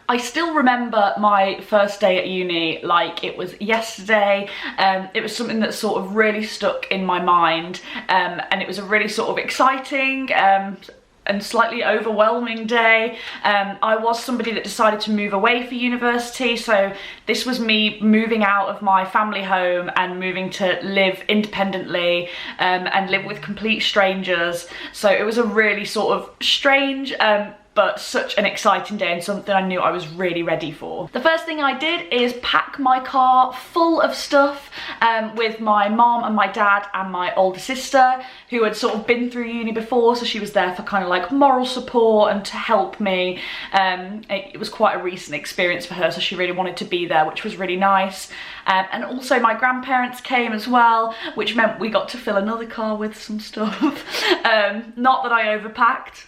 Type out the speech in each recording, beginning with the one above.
I still remember my first day at uni like it was yesterday. It was something that sort of really stuck in my mind, and it was a really sort of exciting and slightly overwhelming day. I was somebody that decided to move away for university, so this was me moving out of my family home and moving to live independently and live with complete strangers. So it was a really sort of strange but such an exciting day and something I knew I was really ready for. The first thing I did is pack my car full of stuff with my mom and my dad and my older sister, who had sort of been through uni before, so she was there for kind of like moral support and to help me. It was quite a recent experience for her, so she really wanted to be there, which was really nice. And also my grandparents came as well, which meant we got to fill another car with some stuff. Not that I overpacked.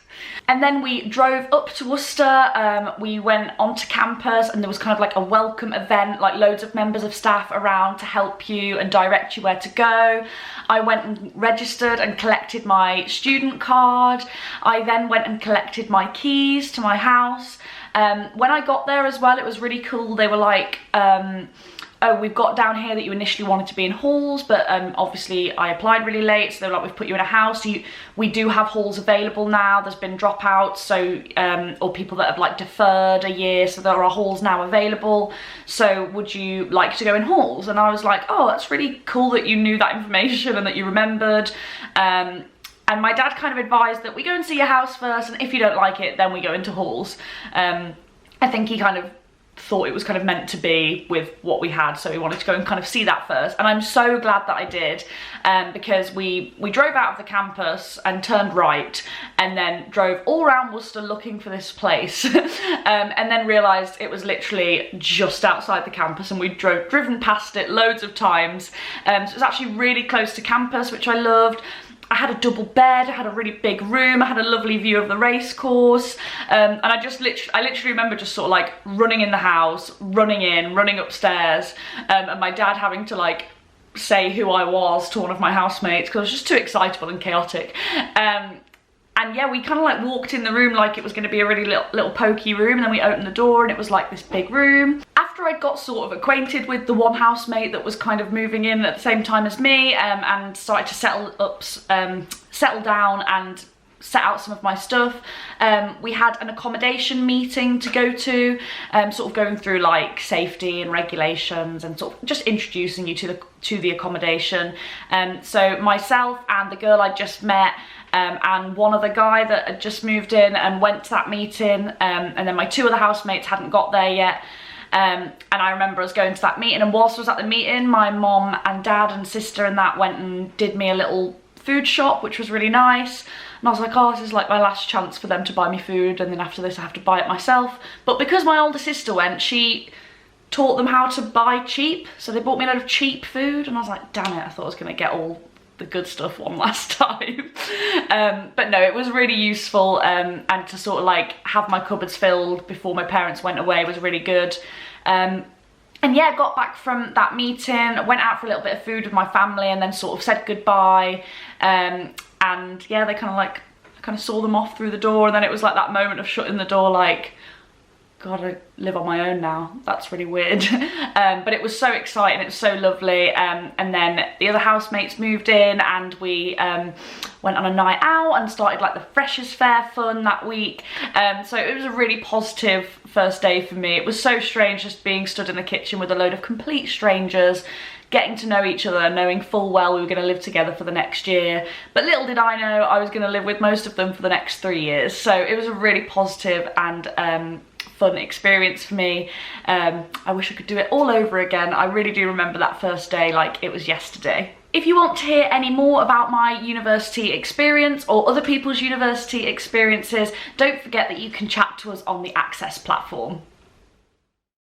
And then we drove up to Worcester. We went onto campus and there was kind of like a welcome event, like loads of members of staff around to help you and direct you where to go. I went and registered and collected my student card. I then went and collected my keys to my house. When I got there as well, it was really cool. They were like, oh, we've got down here that you initially wanted to be in halls, but obviously I applied really late, so they were like, we've put you in a house. We do have halls available now. There's been dropouts, so or people that have like deferred a year, so there are halls now available. So would you like to go in halls? And I was like, oh, that's really cool that you knew that information and that you remembered. And my dad kind of advised that we go and see your house first, and if you don't like it, then we go into halls. I think he kind of thought it was kind of meant to be with what we had, so we wanted to go and kind of see that first, and I'm so glad that I did, because we drove out of the campus and turned right and then drove all around Worcester looking for this place and then realised it was literally just outside the campus, and we'd driven past it loads of times. So it was actually really close to campus, which I loved. I had a double bed, I had a really big room, I had a lovely view of the race course, and I literally remember just sort of like running in the house, running in, running upstairs, and my dad having to like say who I was to one of my housemates because I was just too excitable and chaotic. And yeah, we kind of like walked in the room like it was going to be a really little pokey room, and then we opened the door and it was like this big room. After I got sort of acquainted with the one housemate that was kind of moving in at the same time as me, and started to settle down and set out some of my stuff, we had an accommodation meeting to go to, sort of going through like safety and regulations and sort of just introducing you to the accommodation. So myself and the girl I just met, and one other guy that had just moved in and went to that meeting, and then my two other housemates hadn't got there yet. And I remember us going to that meeting, and whilst I was at the meeting, my mom and dad and sister and that went and did me a little food shop, which was really nice. And I was like, oh, this is like my last chance for them to buy me food, and then after this I have to buy it myself. But because my older sister went, she taught them how to buy cheap, so they bought me a lot of cheap food, and I was like, damn it, I thought I was going to get all the good stuff one last time. But no, it was really useful, and to sort of like have my cupboards filled before my parents went away was really good. And yeah, got back from that meeting, went out for a little bit of food with my family, and then sort of said goodbye. And yeah, they kind of saw them off through the door, and then it was like that moment of shutting the door, like, God, I live on my own now. That's really weird. But it was so exciting, it was so lovely. And then the other housemates moved in, and we went on a night out and started like the Freshers' Fair fun that week. So it was a really positive first day for me. It was so strange just being stood in the kitchen with a load of complete strangers, getting to know each other, knowing full well we were going to live together for the next year. But little did I know I was going to live with most of them for the next 3 years. So it was a really positive and fun experience for me. I wish I could do it all over again. I really do remember that first day like it was yesterday. If you want to hear any more about my university experience or other people's university experiences, don't forget that you can chat to us on the Access platform.